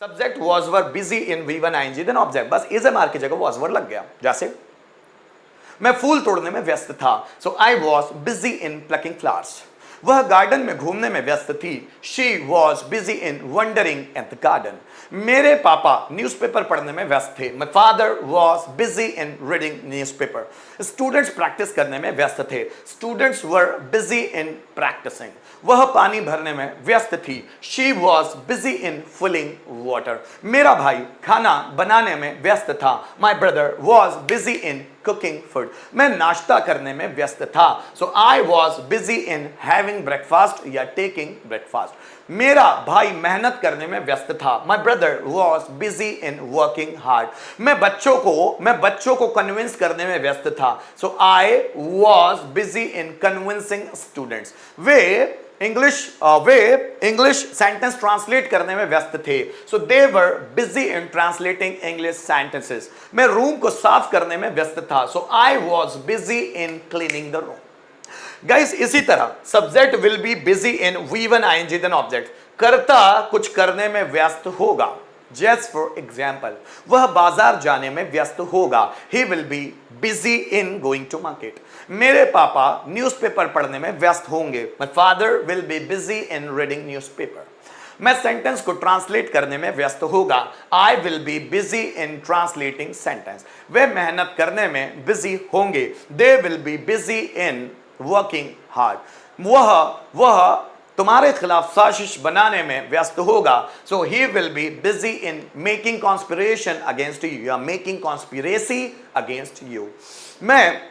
Subject was were busy in V1 ING then object, बस is a मार की जगह वॉज वर लग गया। जैसे मैं फूल तोड़ने में व्यस्त था, so I was busy in plucking flowers. वह गार्डन में घूमने में व्यस्त थी, she was busy in wandering at the garden. मेरे पापा न्यूज़पेपर पढ़ने में व्यस्त थे, my father was busy in reading newspaper. Students practice करने में व्यस्त थे, students were busy in practising. वह पानी भरने में व्यस्त थी, she was busy in filling water. मेरा भाई खाना बनाने में व्यस्त था, my brother was busy in cooking food. मैं नाश्ता करने में व्यस्त था, so I was busy in having breakfast या टेकिंग ब्रेकफास्ट। मेरा भाई मेहनत करने में व्यस्त था, my brother was busy in working hard. मैं बच्चों को कन्विंस करने में व्यस्त था, so I was busy in convincing students. वे इंग्लिश सेंटेंस ट्रांसलेट करने में व्यस्त थे, so they were busy in translating English sentences. मैं रूम को साफ करने में व्यस्त था, so I was busy in cleaning the room. Guys, इसी तरह subject will be busy in V1 ING then object. कर्ता कुछ करने में व्यस्त होगा, जस्ट फॉर एग्जाम्पल, वह बाजार जाने में व्यस्त होगा, he will be busy in going to market. मेरे पापा न्यूज़पेपर पढ़ने में व्यस्त होंगे, my father will be busy in reading newspaper. मैं सेंटेंस को ट्रांसलेट करने में व्यस्त होगा, I will be busy in translating sentence. वे मेहनत करने में बिजी होंगे, they will be busy in working hard. वह तुम्हारे खिलाफ साजिश बनाने में व्यस्त होगा, so he will be busy in making कॉन्स्पिरेशन against you या मेकिंग कॉन्स्पिरेसी अगेंस्ट यू। मैं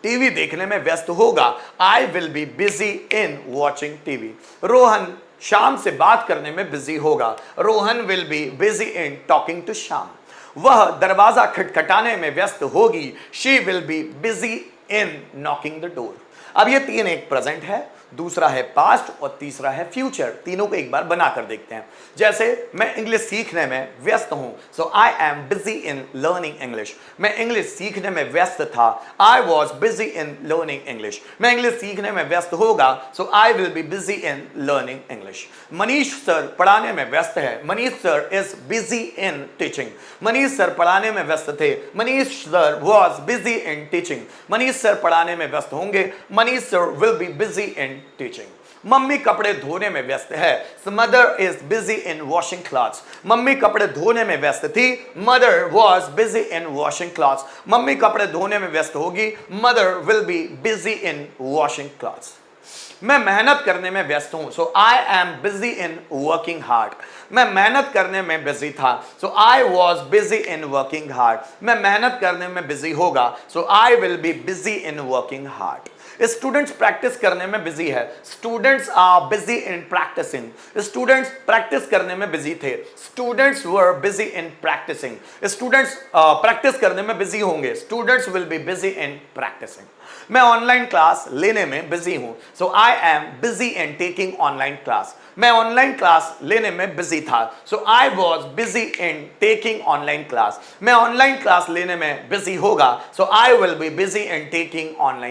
टीवी देखने में व्यस्त होगा, I will be busy in watching TV. Rohan शाम से बात करने में बिजी होगा, Rohan will be busy in talking to Shyam. वह दरवाजा खटखटाने में व्यस्त होगी, she will be busy in knocking the door. अब ये तीन, एक प्रेजेंट है, दूसरा है पास्ट और तीसरा है फ्यूचर। तीनों को एक बार बना कर देखते हैं। जैसे मैं इंग्लिश सीखने में व्यस्त हूं, so I am busy in learning English. मैं इंग्लिश सीखने में व्यस्त था, I was busy in learning English. मैं इंग्लिश सीखने में व्यस्त होगा, so I will be busy in learning English. Manish sir पढ़ाने में व्यस्त है, Manish sir is busy in teaching. Manish sir पढ़ाने में व्यस्त थे, Manish sir was busy in teaching. Manish sir पढ़ाने में व्यस्त होंगे, Manish sir will be busy in teaching. Mummy कपड़े धोने में व्यस्त है, mother is busy in washing clothes. Mummy कपड़े धोने में व्यस्त थी, mother was busy in washing clothes. Mummy कपड़े धोने में व्यस्त होगी, mother will be busy in washing clothes. मैं मेहनत करने में व्यस्त हूं, so I am busy in working hard. मैं मेहनत करने में बिजी था, so I was busy in working hard. मैं मेहनत करने में बिजी होगा, so I will be busy in working hard. Students practice करने में बिजी है, students are busy in practicing. Students practice करने में बिजी थे, students were busy in practicing. Students practice करने में बिजी होंगे, students will be busy in practicing. मैं ऑनलाइन क्लास लेने में बिजी हूं, so I am busy in taking online class. मैं ऑनलाइन क्लास लेने में बिजी था, so I was busy in taking online class. मैं ऑनलाइन क्लास लेने में बिजी होगा, so I will be busy in taking online